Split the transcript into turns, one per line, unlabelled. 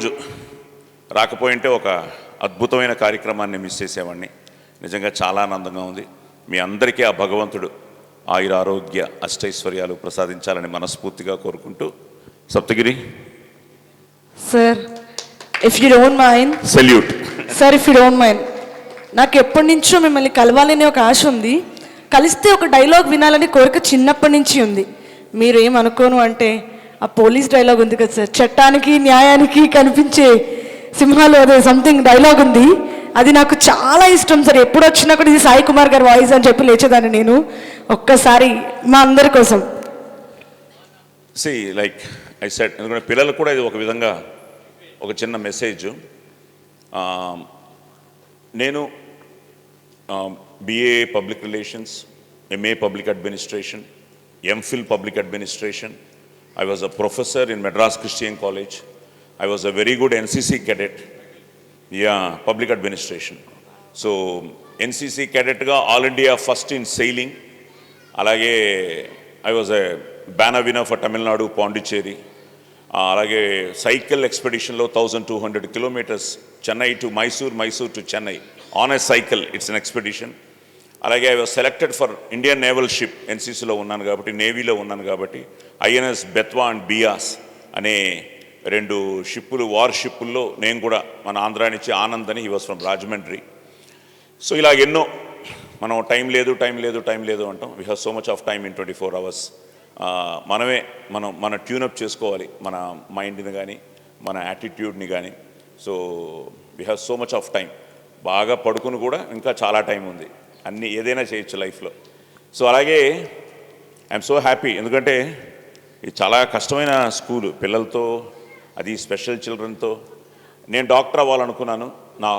రోజు రాకపోయింటే ఒక అద్భుతమైన కార్యక్రమాన్ని మిస్ చేసేవాడిని. నిజంగా చాలా ఆనందంగా ఉంది. మీ అందరికీ ఆ భగవంతుడు ఆయుర ఆరోగ్య అష్టైశ్వర్యాలు ప్రసాదించాలని మనస్ఫూర్తిగా కోరుకుంటూ, Saptagiri
sir, if you don't mind,
salute
sir, if you don't mind, నాకు ఎప్పటి నుంచో మిమ్మల్ని కలవాలని ఒక ఆశ ఉంది. కలిస్తే ఒక డైలాగ్ వినాలని కోరిక చిన్నప్పటి నుంచి ఉంది. మీరు ఏమనుకోను అంటే ఆ పోలీస్ డైలాగ్ ఉంది కదా సార్, చట్టానికి న్యాయానికి కనిపించే సింహాలు, అదే సంథింగ్ డైలాగ్ ఉంది. అది నాకు చాలా ఇష్టం సార్. ఎప్పుడు వచ్చినా కూడా ఇది సాయి కుమార్ గారి వాయిస్ అని చెప్పి లేచేదాన్ని నేను. ఒక్కసారి మా అందరి కోసం.
లైక్ ఐ సెడ్, ఎందుకంటే పిల్లలకు కూడా ఇది ఒక విధంగా ఒక చిన్న మెసేజ్. నేను BA public relations, MA public administration, MPhil public administration. I was a professor in Madras Christian College. I was a very good NCC cadet. Public administration. So NCC cadet ga all India first in sailing. Alage I was a banner winner for Tamil Nadu, Pondicherry. Alage cycle expedition lo 1200 kilometers, Chennai to Mysore, Mysore to Chennai on a cycle. It's an expedition. అలాగే I was selected for Indian naval ship. ఎన్సీసీలో ఉన్నాను కాబట్టి, నేవీలో ఉన్నాను కాబట్టి, INS Betwa and Beas అనే 2 షిప్పులు, war షిప్పుల్లో నేను కూడా మన ఆంధ్రా నుంచి ఆనంద్ అని, he was from Rajahmundry. So ఇలాగ ఎన్నో, మనం టైం లేదు అంటాం. We have so much of time in 24 hours. మన ట్యూనప్ చేసుకోవాలి, మన మైండ్ని కానీ మన యాటిట్యూడ్ని కానీ. So we have so much of time. బాగా పడుకుని కూడా ఇంకా చాలా టైం ఉంది, అన్నీ ఏదైనా చేయొచ్చు లైఫ్లో. సో అలాగే ఐఎమ్ సో హ్యాపీ, ఎందుకంటే ఇది చాలా కష్టమైన స్కూలు, పిల్లలతో, అది స్పెషల్ చిల్డ్రన్తో. నేను డాక్టర్ అవ్వాలనుకున్నాను. నా